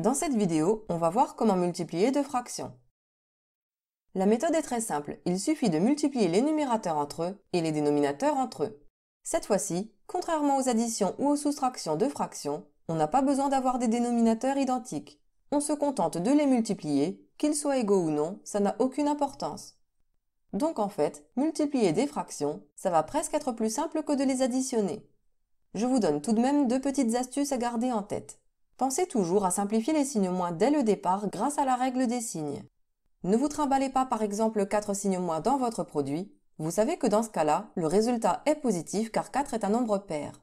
Dans cette vidéo, on va voir comment multiplier deux fractions. La méthode est très simple, il suffit de multiplier les numérateurs entre eux et les dénominateurs entre eux. Cette fois-ci, contrairement aux additions ou aux soustractions de fractions, on n'a pas besoin d'avoir des dénominateurs identiques. On se contente de les multiplier, qu'ils soient égaux ou non, ça n'a aucune importance. Donc en fait, multiplier des fractions, ça va presque être plus simple que de les additionner. Je vous donne tout de même deux petites astuces à garder en tête. Pensez toujours à simplifier les signes moins dès le départ grâce à la règle des signes. Ne vous trimballez pas par exemple 4 signes moins dans votre produit. Vous savez que dans ce cas-là, le résultat est positif car 4 est un nombre pair.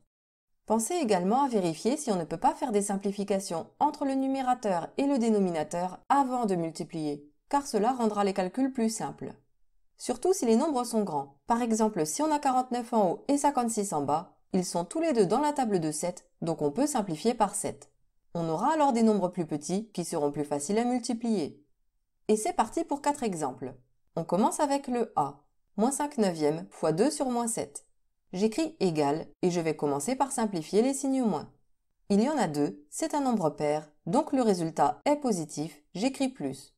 Pensez également à vérifier si on ne peut pas faire des simplifications entre le numérateur et le dénominateur avant de multiplier, car cela rendra les calculs plus simples. Surtout si les nombres sont grands. Par exemple, si on a 49 en haut et 56 en bas, ils sont tous les deux dans la table de 7, donc on peut simplifier par 7. On aura alors des nombres plus petits qui seront plus faciles à multiplier. Et c'est parti pour 4 exemples. On commence avec le A, moins 5 neuvièmes fois 2 sur moins 7. J'écris égal et je vais commencer par simplifier les signes moins. Il y en a deux, c'est un nombre pair, donc le résultat est positif, j'écris plus.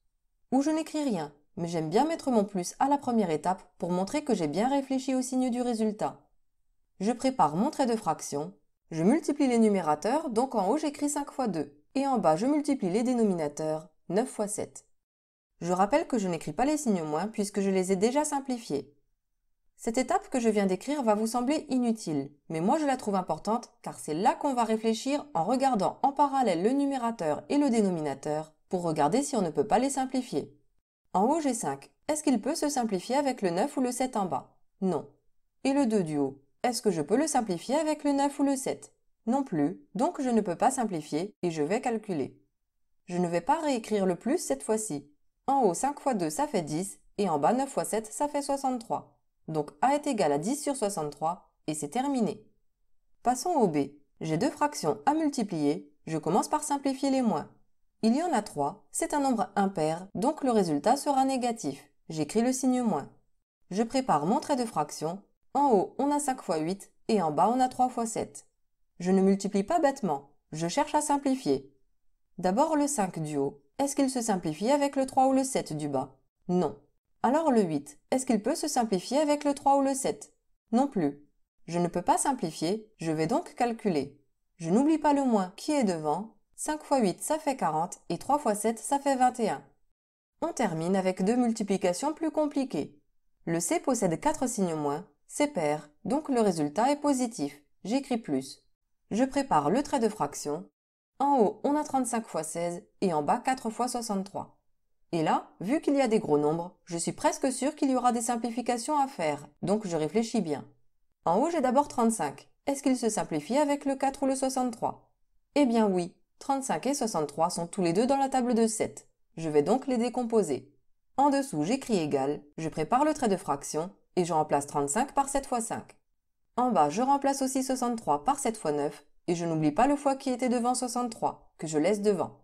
Ou je n'écris rien, mais j'aime bien mettre mon plus à la première étape pour montrer que j'ai bien réfléchi au signe du résultat. Je prépare mon trait de fraction, je multiplie les numérateurs, donc en haut j'écris 5 fois 2, et en bas je multiplie les dénominateurs, 9 fois 7. Je rappelle que je n'écris pas les signes moins puisque je les ai déjà simplifiés. Cette étape que je viens d'écrire va vous sembler inutile, mais moi je la trouve importante car c'est là qu'on va réfléchir en regardant en parallèle le numérateur et le dénominateur pour regarder si on ne peut pas les simplifier. En haut j'ai 5. Est-ce qu'il peut se simplifier avec le 9 ou le 7 en bas? Non. Et le 2 du haut? Est-ce que je peux le simplifier avec le 9 ou le 7? Non plus, donc je ne peux pas simplifier et je vais calculer. Je ne vais pas réécrire le plus cette fois-ci. En haut 5 fois 2 ça fait 10 et en bas 9 fois 7 ça fait 63. Donc A est égal à 10 sur 63 et c'est terminé. Passons au B. J'ai deux fractions à multiplier, je commence par simplifier les moins. Il y en a 3, c'est un nombre impair, donc le résultat sera négatif. J'écris le signe moins. Je prépare mon trait de fraction. En haut, on a 5 fois 8 et en bas, on a 3 fois 7. Je ne multiplie pas bêtement, je cherche à simplifier. D'abord le 5 du haut. Est-ce qu'il se simplifie avec le 3 ou le 7 du bas? Non. Alors le 8, est-ce qu'il peut se simplifier avec le 3 ou le 7? Non plus. Je ne peux pas simplifier, je vais donc calculer. Je n'oublie pas le moins qui est devant. 5 fois 8 ça fait 40 et 3 fois 7 ça fait 21. On termine avec deux multiplications plus compliquées. Le C possède 4 signes moins, c'est pair, donc le résultat est positif. J'écris plus. Je prépare le trait de fraction. En haut, on a 35 fois 16 et en bas 4 fois 63. Et là, vu qu'il y a des gros nombres, je suis presque sûre qu'il y aura des simplifications à faire, donc je réfléchis bien. En haut, j'ai d'abord 35. Est-ce qu'il se simplifie avec le 4 ou le 63? Eh bien oui, 35 et 63 sont tous les deux dans la table de 7. Je vais donc les décomposer. En dessous, j'écris égal, je prépare le trait de fraction et je remplace 35 par 7 fois 5. En bas, je remplace aussi 63 par 7 fois 9 et je n'oublie pas le fois qui était devant 63, que je laisse devant.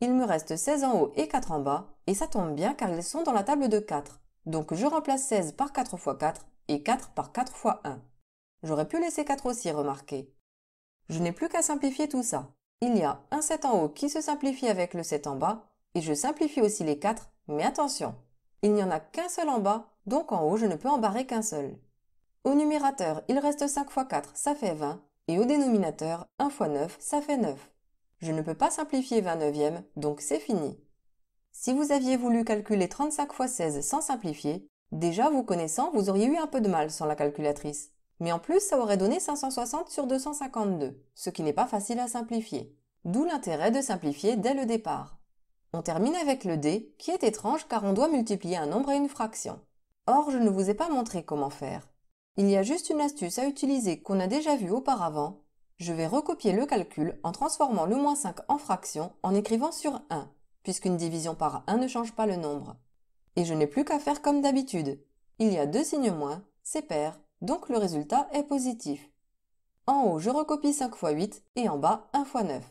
Il me reste 16 en haut et 4 en bas, et ça tombe bien car ils sont dans la table de 4. Donc je remplace 16 par 4 fois 4 et 4 par 4 fois 1. J'aurais pu laisser 4 aussi, remarquez. Je n'ai plus qu'à simplifier tout ça. Il y a un 7 en haut qui se simplifie avec le 7 en bas, et je simplifie aussi les 4, mais attention, il n'y en a qu'un seul en bas, donc en haut je ne peux en barrer qu'un seul. Au numérateur, il reste 5 fois 4, ça fait 20, et au dénominateur, 1 fois 9, ça fait 9. Je ne peux pas simplifier 20 neuvièmes, donc c'est fini. Si vous aviez voulu calculer 35 fois 16 sans simplifier, déjà vous connaissant, vous auriez eu un peu de mal sans la calculatrice. Mais en plus, ça aurait donné 560 sur 252, ce qui n'est pas facile à simplifier. D'où l'intérêt de simplifier dès le départ. On termine avec le D, qui est étrange car on doit multiplier un nombre et une fraction. Or, je ne vous ai pas montré comment faire. Il y a juste une astuce à utiliser qu'on a déjà vue auparavant. Je vais recopier le calcul en transformant le moins 5 en fraction en écrivant sur 1, puisqu'une division par 1 ne change pas le nombre. Et je n'ai plus qu'à faire comme d'habitude. Il y a deux signes moins, c'est pair, donc le résultat est positif. En haut, je recopie 5 fois 8 et en bas 1 fois 9.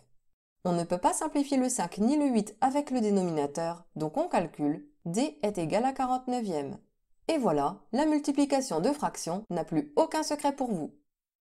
On ne peut pas simplifier le 5 ni le 8 avec le dénominateur, donc on calcule D est égal à 49e. Et voilà, la multiplication de fractions n'a plus aucun secret pour vous.